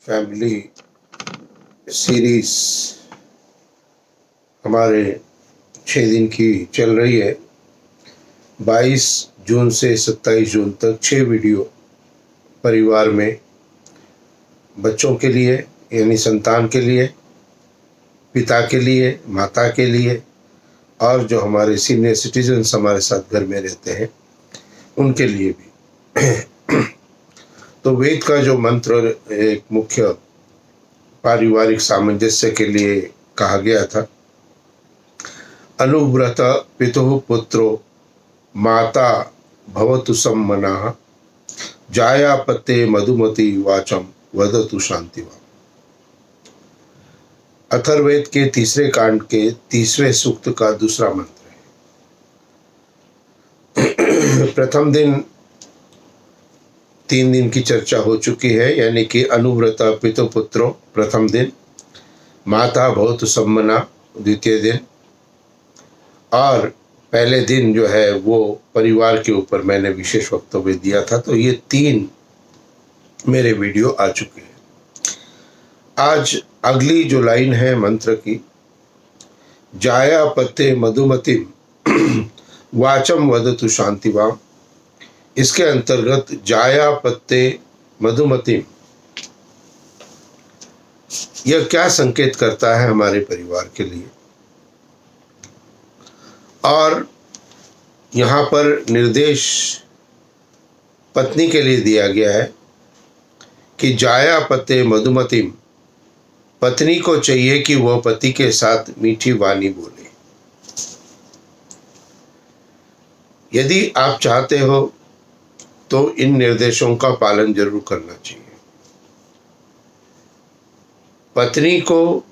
Family series हमारे 6 दिन की चल रही है। 22 जून से 27 जून तक 6 वीडियो परिवार में बच्चों के लिए यानी संतान के लिए, पिता के लिए, माता के लिए और जो हमारे सीनियर सिटीजन्स हमारे साथ घर में रहते हैं उनके लिए भी। तो वेद का जो मंत्र एक मुख्य पारिवारिक सामंजस्य के लिए कहा गया था, अनुव्रत पितुः पुत्रो माता भवतु सम्मना जायापत्ये मधुमती वाचम वदतु शांतिवा। अथर्ववेद के 3 कांड के 30वें सूक्त का दूसरा मंत्र है। प्रथम दिन 3 दिन की चर्चा हो चुकी है, यानी कि अनुव्रत पितु पुत्रो प्रथम दिन, माता भवतु सम्मना द्वितीय दिन, और पहले दिन जो है वो परिवार के ऊपर मैंने विशेष वक्तव्य दिया था। तो ये 3 मेरे वीडियो आ चुके हैं। आज अगली जो लाइन है मंत्र की, जायापत्ये मधुमतीम वाचम वदतु शांतिवाम, इसके अंतर्गत जायापत्ये मधुमतीम यह क्या संकेत करता है हमारे परिवार के लिए, और यहाँ पर निर्देश पत्नी के लिए दिया गया है कि जायापत्ये मधुमतीम, पत्नी को चाहिए कि वह पति के साथ मीठी वाणी बोले। यदि आप चाहते हो तो इन निर्देशों का पालन जरूर करना चाहिए। पत्नी को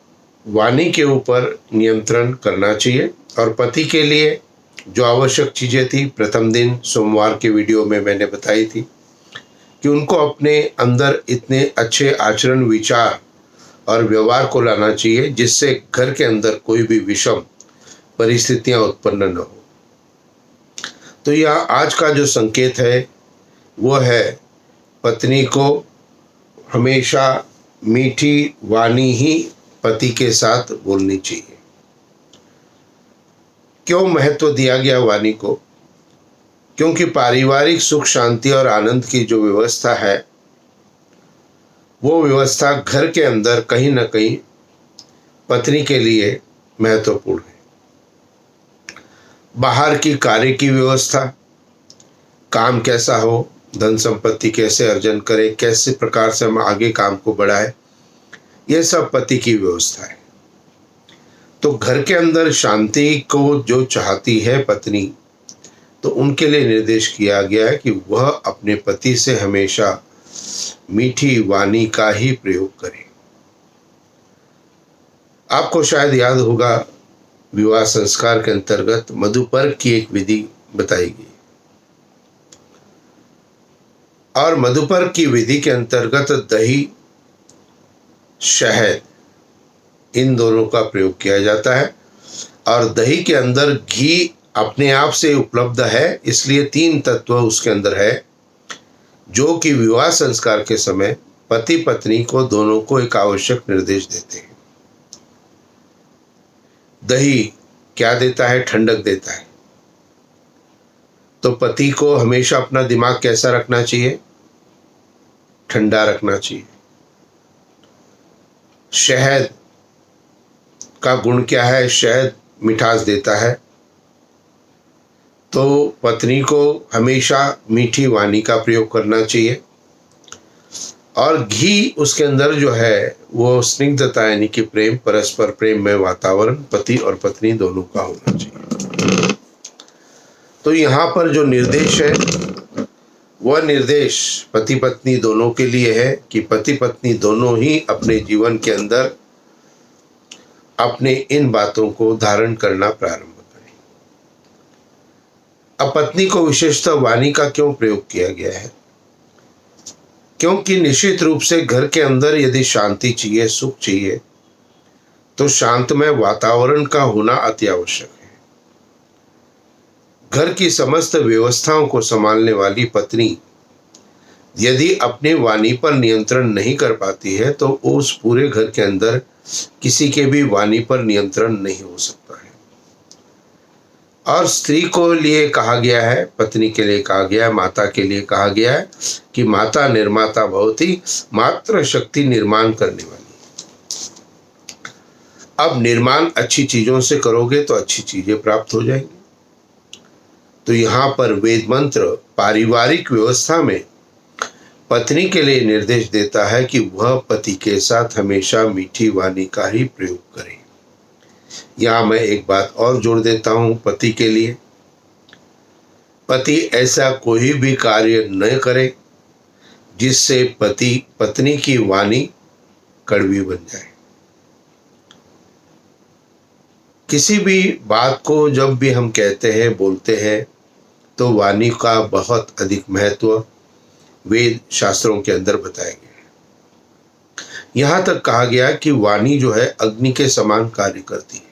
वाणी के ऊपर नियंत्रण करना चाहिए, और पति के लिए जो आवश्यक चीज़ें थी प्रथम दिन सोमवार के वीडियो में मैंने बताई थी कि उनको अपने अंदर इतने अच्छे आचरण, विचार और व्यवहार को लाना चाहिए जिससे घर के अंदर कोई भी विषम परिस्थितियां उत्पन्न न हो। तो यह आज का जो संकेत है वो है, पत्नी को हमेशा मीठी वाणी ही पति के साथ बोलनी चाहिए। क्यों महत्व दिया गया वाणी को? क्योंकि पारिवारिक सुख, शांति और आनंद की जो व्यवस्था है वो व्यवस्था घर के अंदर कहीं ना कहीं पत्नी के लिए महत्वपूर्ण है। बाहर की कार्य की व्यवस्था, काम कैसा हो, धन संपत्ति कैसे अर्जन करें, कैसे प्रकार से हम आगे काम को बढ़ाएं, यह सब पति की व्यवस्था है। तो घर के अंदर शांति को जो चाहती है पत्नी, तो उनके लिए निर्देश किया गया है कि वह अपने पति से हमेशा मीठी वाणी का ही प्रयोग करें। आपको शायद याद होगा, विवाह संस्कार के अंतर्गत मधुपर्क की एक विधि बताई गई, और मधुपर्क की विधि के अंतर्गत दही, शहद, इन दोनों का प्रयोग किया जाता है। और दही के अंदर घी अपने आप से उपलब्ध है, इसलिए 3 तत्व उसके अंदर है जो कि विवाह संस्कार के समय पति पत्नी को दोनों को एक आवश्यक निर्देश देते हैं। दही क्या देता है? ठंडक देता है। तो पति को हमेशा अपना दिमाग कैसा रखना चाहिए? ठंडा रखना चाहिए। शहद का गुण क्या है? शहद मिठास देता है। तो पत्नी को हमेशा मीठी वाणी का प्रयोग करना चाहिए। और घी उसके अंदर जो है वो स्निग्धता यानी कि प्रेम, परस्पर प्रेम में वातावरण पति और पत्नी दोनों का होना चाहिए। तो यहाँ पर जो निर्देश है वह निर्देश पति पत्नी दोनों के लिए है कि पति पत्नी दोनों ही अपने जीवन के अंदर अपने इन बातों को धारण करना प्रारंभ करें। अब पत्नी को विशेषतः वाणी का क्यों प्रयोग किया गया है? क्योंकि निश्चित रूप से घर के अंदर यदि शांति चाहिए, सुख चाहिए, तो शांतमय वातावरण का होना अति आवश्यक है। घर की समस्त व्यवस्थाओं को संभालने वाली पत्नी यदि अपने वाणी पर नियंत्रण नहीं कर पाती है तो उस पूरे घर के अंदर किसी के भी वाणी पर नियंत्रण नहीं हो सकता है। और स्त्री को लिए कहा गया है, पत्नी के लिए कहा गया है, माता के लिए कहा गया है कि माता निर्माता भवति, मात्र शक्ति निर्माण करने वाली। अब निर्माण अच्छी चीजों से करोगे तो अच्छी चीजें प्राप्त हो जाएंगी। तो यहाँ पर वेद मंत्र पारिवारिक व्यवस्था में पत्नी के लिए निर्देश देता है कि वह पति के साथ हमेशा मीठी वाणी का ही प्रयोग करे। यहाँ मैं एक बात और जोड़ देता हूँ पति के लिए, पति ऐसा कोई भी कार्य न करे जिससे पत्नी की वाणी कड़वी बन जाए। किसी भी बात को जब भी हम कहते हैं, बोलते हैं, तो वाणी का बहुत अधिक महत्व वेद शास्त्रों के अंदर बताया गया है। यहाँ तक कहा गया कि वाणी जो है अग्नि के समान कार्य करती है।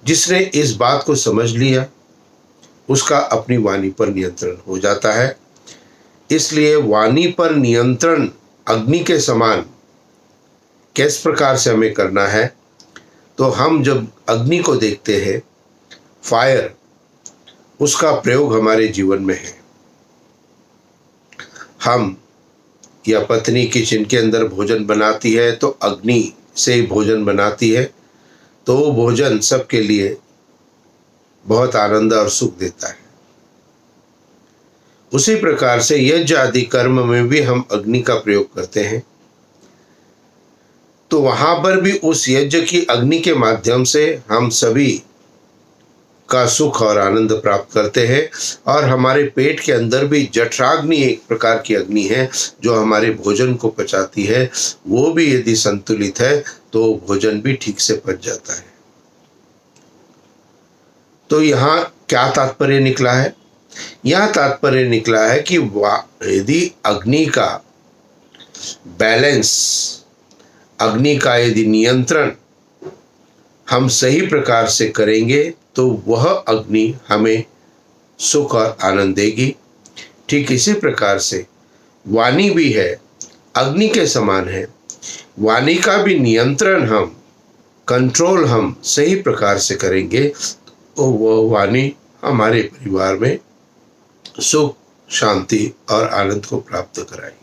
जिसने इस बात को समझ लिया उसका अपनी वाणी पर नियंत्रण हो जाता है। इसलिए वाणी पर नियंत्रण अग्नि के समान किस प्रकार से हमें करना है? तो हम जब अग्नि को देखते हैं, फायर, उसका प्रयोग हमारे जीवन में है। हम या पत्नी किचन के अंदर भोजन बनाती है तो अग्नि से भोजन बनाती है, तो वो भोजन सबके लिए बहुत आनंद और सुख देता है। उसी प्रकार से यज्ञ आदि कर्म में भी हम अग्नि का प्रयोग करते हैं, तो वहां पर भी उस यज्ञ की अग्नि के माध्यम से हम सभी का सुख और आनंद प्राप्त करते हैं। और हमारे पेट के अंदर भी जठराग्नि एक प्रकार की अग्नि है जो हमारे भोजन को पचाती है। वो भी यदि संतुलित है तो भोजन भी ठीक से पच जाता है। तो यहाँ क्या तात्पर्य निकला है? यह तात्पर्य निकला है कि यदि अग्नि का बैलेंस, अग्नि का यदि नियंत्रण हम सही प्रकार से करेंगे तो वह अग्नि हमें सुख और आनंद देगी। ठीक इसी प्रकार से वाणी भी है, अग्नि के समान है। वाणी का भी नियंत्रण हम, कंट्रोल हम सही प्रकार से करेंगे तो वह वाणी हमारे परिवार में सुख, शांति और आनंद को प्राप्त कराएगी।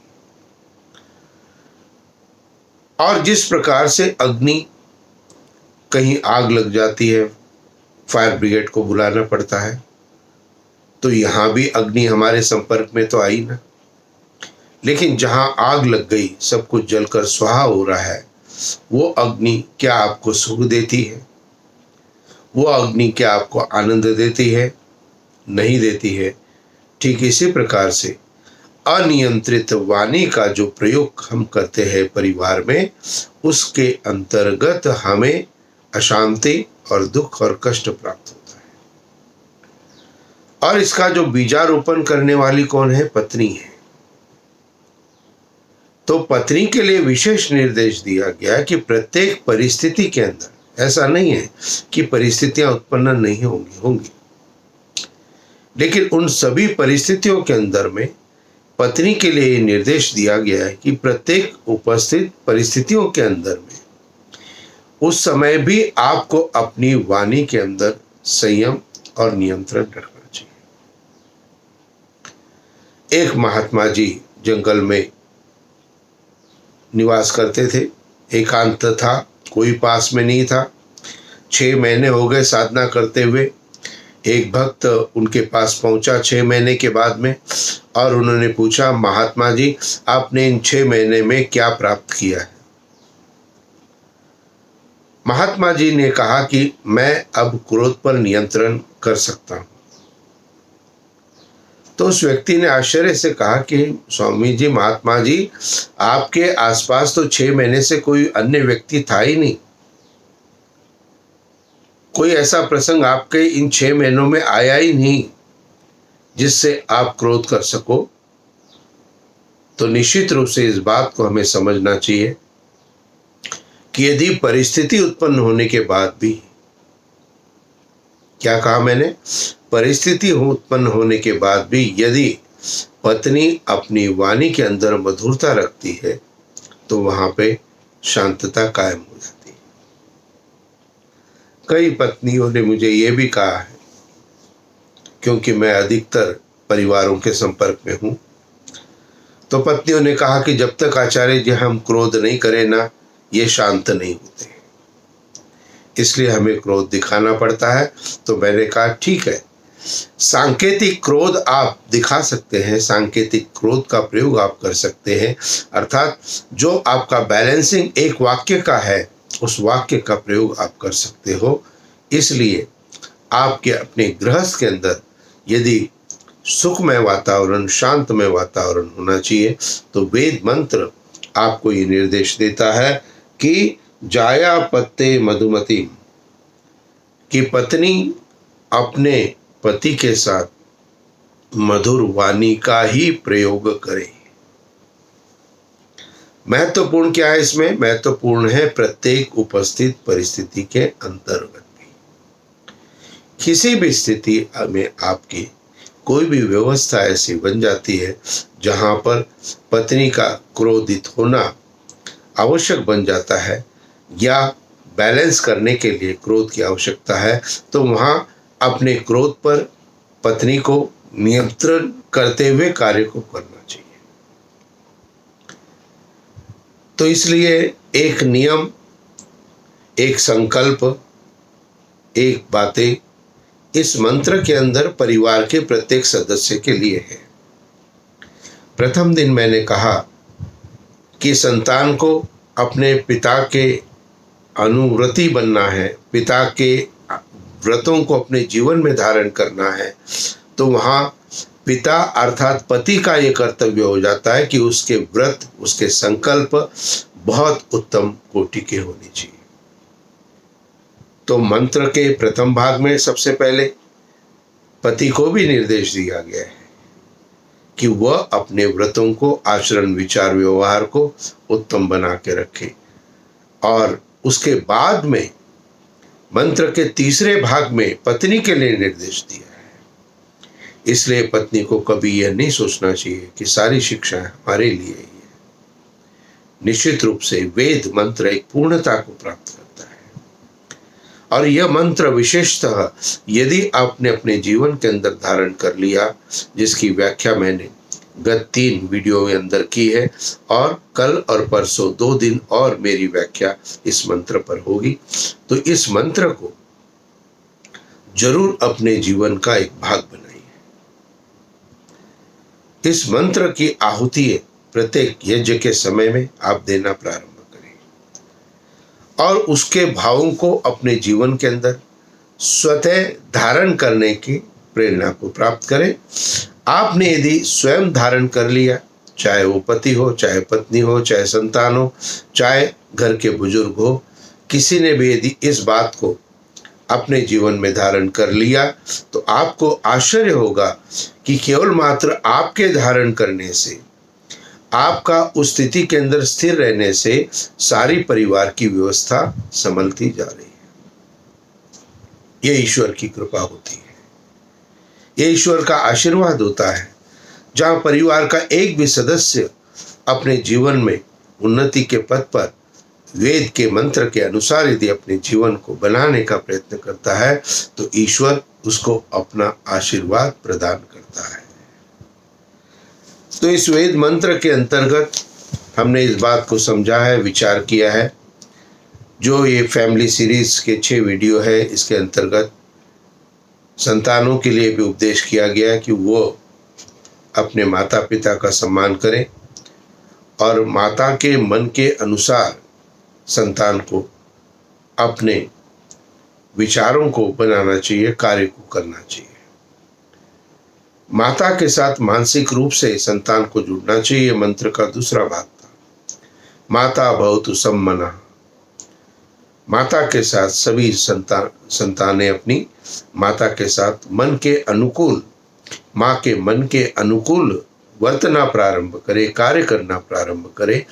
और जिस प्रकार से अग्नि, कहीं आग लग जाती है, फायर ब्रिगेड को बुलाना पड़ता है, तो यहाँ भी अग्नि हमारे संपर्क में तो आई ना। लेकिन जहाँ आग लग गई, सब कुछ जलकर स्वाहा हो रहा है, वो अग्नि क्या आपको सुख देती है? वो अग्नि क्या आपको आनंद देती है? नहीं देती है। ठीक इसी प्रकार से अनियंत्रित वाणी का जो प्रयोग हम करते हैं परिवार में, उसके अंतर्गत हमें अशांति और दुख और कष्ट प्राप्त होता है। और इसका जो बीजारोपण करने वाली कौन है? पत्नी है। तो पत्नी के लिए विशेष निर्देश दिया गया कि प्रत्येक परिस्थिति के अंदर, ऐसा नहीं है कि परिस्थितियां उत्पन्न नहीं होंगी, लेकिन उन सभी परिस्थितियों के अंदर में पत्नी के लिए निर्देश दिया गया है कि प्रत्येक उपस्थित परिस्थितियों के अंदर में उस समय भी आपको अपनी वाणी के अंदर संयम और नियंत्रण रखना चाहिए। एक महात्मा जी जंगल में निवास करते थे, एकांत था, कोई पास में नहीं था। 6 महीने हो गए साधना करते हुए। एक भक्त उनके पास पहुंचा 6 महीने के बाद में, और उन्होंने पूछा, महात्मा जी आपने इन 6 महीने में क्या प्राप्त किया है? महात्मा जी ने कहा कि मैं अब क्रोध पर नियंत्रण कर सकता हूं। तो उस व्यक्ति ने आश्चर्य से कहा कि स्वामी जी, महात्मा जी, आपके आसपास तो 6 महीने से कोई अन्य व्यक्ति था ही नहीं। कोई ऐसा प्रसंग आपके इन 6 महीनों में आया ही नहीं जिससे आप क्रोध कर सको। तो निश्चित रूप से इस बात को हमें समझना चाहिए कि यदि परिस्थिति उत्पन्न होने के बाद भी, क्या कहा मैंने, परिस्थिति उत्पन्न होने के बाद भी यदि पत्नी अपनी वाणी के अंदर मधुरता रखती है तो वहां पे शांतता कायम हो जाती है। कई पत्नियों ने मुझे ये भी कहा है, क्योंकि मैं अधिकतर परिवारों के संपर्क में हूं, तो पत्नियों ने कहा कि जब तक आचार्य जी हम क्रोध नहीं करें ना, ये शांत नहीं होते, इसलिए हमें क्रोध दिखाना पड़ता है। तो मैंने कहा ठीक है, सांकेतिक क्रोध आप दिखा सकते हैं, सांकेतिक क्रोध का प्रयोग आप कर सकते हैं, अर्थात जो आपका बैलेंसिंग एक वाक्य का है उस वाक्य का प्रयोग आप कर सकते हो। इसलिए आपके अपने गृहस्थ के अंदर यदि सुखमय वातावरण, शांतमय वातावरण होना चाहिए, तो वेद मंत्र आपको ये निर्देश देता है कि जाया पत्ते मधुमती, कि पत्नी अपने पति के साथ मधुर वाणी का ही प्रयोग करे। महत्वपूर्ण क्या है इसमें? महत्वपूर्ण है प्रत्येक उपस्थित परिस्थिति के अंतर्गत भी। किसी भी स्थिति में आपकी कोई भी व्यवस्था ऐसी बन जाती है जहां पर पत्नी का क्रोधित होना आवश्यक बन जाता है या बैलेंस करने के लिए क्रोध की आवश्यकता है, तो वहां अपने क्रोध पर पत्नी को नियंत्रण करते हुए कार्य को करना चाहिए। तो इसलिए एक नियम, एक संकल्प, एक बातें इस मंत्र के अंदर परिवार के प्रत्येक सदस्य के लिए है। प्रथम दिन मैंने कहा कि संतान को अपने पिता के अनुव्रती बनना है, पिता के व्रतों को अपने जीवन में धारण करना है, तो वहाँ पिता अर्थात पति का ये कर्तव्य हो जाता है कि उसके व्रत, उसके संकल्प बहुत उत्तम कोटि के होने चाहिए। तो मंत्र के प्रथम भाग में सबसे पहले पति को भी निर्देश दिया गया है कि वह अपने व्रतों को, आचरण, विचार, व्यवहार को उत्तम बना के रखे। और उसके बाद में मंत्र के तीसरे भाग में पत्नी के लिए निर्देश दिया है। इसलिए पत्नी को कभी यह नहीं सोचना चाहिए कि सारी शिक्षा हमारे लिए ही है। निश्चित रूप से वेद मंत्र एक पूर्णता को प्राप्त करता है, और यह मंत्र विशेषतः यदि आपने अपने जीवन के अंदर धारण कर लिया, जिसकी व्याख्या मैंने गत 3 वीडियो के अंदर की है, और कल और परसों 2 दिन और मेरी व्याख्या इस मंत्र पर होगी, तो इस मंत्र को जरूर अपने जीवन का एक भाग बनाइए। इस मंत्र की आहुति प्रत्येक यज्ञ के समय में आप देना प्रारंभ करें और उसके भावों को अपने जीवन के अंदर स्वतः धारण करने की प्रेरणा को प्राप्त करें। आपने यदि स्वयं धारण कर लिया, चाहे वो पति हो, चाहे पत्नी हो, चाहे संतान हो, चाहे घर के बुजुर्ग हो, किसी ने भी यदि इस बात को अपने जीवन में धारण कर लिया, तो आपको आश्चर्य होगा कि केवल मात्र आपके धारण करने से, आपका उस स्थिति के अंदर स्थिर रहने से सारी परिवार की व्यवस्था संभलती जा रही है। यह ईश्वर की कृपा होती है, यह ईश्वर का आशीर्वाद होता है। जहाँ परिवार का एक भी सदस्य अपने जीवन में उन्नति के पथ पर वेद के मंत्र के अनुसार यदि अपने जीवन को बनाने का प्रयत्न करता है, तो ईश्वर उसको अपना आशीर्वाद प्रदान करता है। तो इस वेद मंत्र के अंतर्गत हमने इस बात को समझा है, विचार किया है। जो ये फैमिली सीरीज के 6 वीडियो है, इसके अंतर्गत संतानों के लिए भी उपदेश किया गया है कि वो अपने माता पिता का सम्मान करें और माता के मन के अनुसार संतान को अपने विचारों को बनाना चाहिए, कार्य को करना चाहिए। माता के साथ मानसिक रूप से संतान को जुड़ना चाहिए, मंत्र का दूसरा भाग था। माता भवतु सम्मना, माता के साथ सभी संतानें अपनी माता के साथ मन के अनुकूल, माँ के मन के अनुकूल वर्तना प्रारंभ करे, कार्य करना प्रारंभ करे,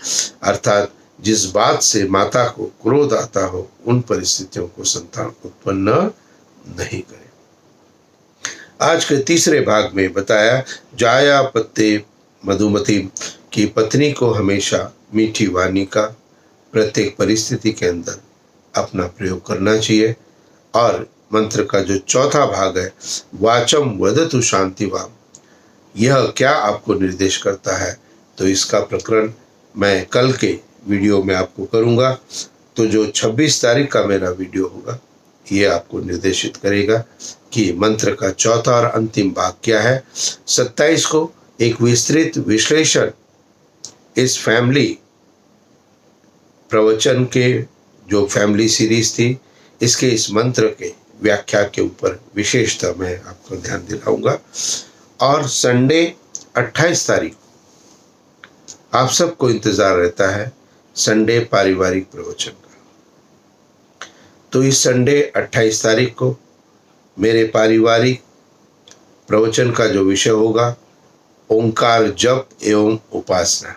अर्थात जिस बात से माता को क्रोध आता हो उन परिस्थितियों को संतान उत्पन्न नहीं करे। आज के तीसरे भाग में बताया जाया पत्ते मधुमती की पत्नी को हमेशा मीठी वाणी का प्रत्येक परिस्थिति के अंदर अपना प्रयोग करना चाहिए। और मंत्र का जो चौथा भाग है, वाचम वदतु शांतिवाम, यह क्या आपको निर्देश करता है, तो इसका प्रकरण मैं कल के वीडियो में आपको करूंगा। तो जो 26 तारीख का मेरा वीडियो होगा ये आपको निर्देशित करेगा कि मंत्र का चौथा और अंतिम भाग क्या है। 27 को एक विस्तृत विश्लेषण इस फैमिली प्रवचन के, जो फैमिली सीरीज थी, इसके इस मंत्र के व्याख्या के ऊपर विशेषतः मैं आपको ध्यान दिलाऊंगा। और संडे 28 तारीख आप सबको इंतजार रहता है संडे पारिवारिक प्रवचन का। तो इस संडे 28 तारीख को मेरे पारिवारिक प्रवचन का जो विषय होगा, ओंकार जप एवं उपासना।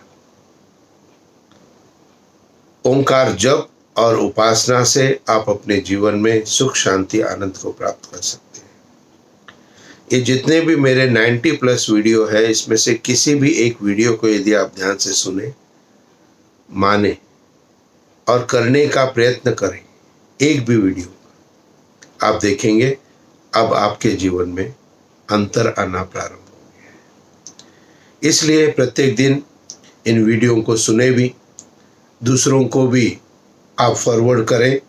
ओंकार जप और उपासना से आप अपने जीवन में सुख शांति आनंद को प्राप्त कर सकते हैं। ये जितने भी मेरे 90+ वीडियो है, इसमें से किसी भी एक वीडियो को यदि आप ध्यान से सुने, माने और करने का प्रयत्न करें, एक भी वीडियो आप देखेंगे अब आपके जीवन में अंतर आना प्रारंभ हो गया है। इसलिए प्रत्येक दिन इन वीडियो को सुने भी, दूसरों को भी आप फॉरवर्ड करें,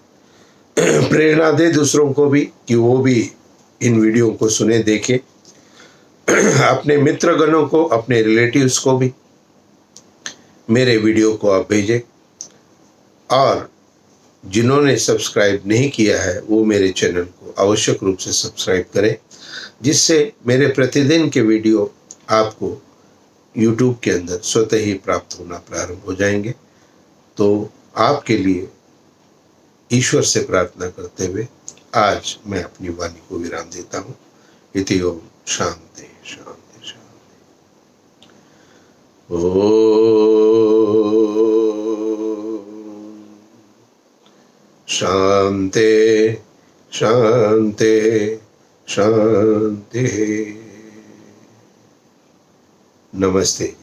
प्रेरणा दे दूसरों को भी कि वो भी इन वीडियो को सुने, देखें। अपने मित्रगणों को, अपने रिलेटिव्स को भी मेरे वीडियो को आप भेजें। और जिन्होंने सब्सक्राइब नहीं किया है वो मेरे चैनल को आवश्यक रूप से सब्सक्राइब करें, जिससे मेरे प्रतिदिन के वीडियो आपको YouTube के अंदर स्वतः ही प्राप्त होना प्रारंभ हो जाएंगे। तो आपके लिए ईश्वर से प्रार्थना करते हुए आज मैं अपनी वाणी को विराम देता हूँ। इति ओम शांति शांति शांति। ओम शांति शांति शांति। नमस्ते।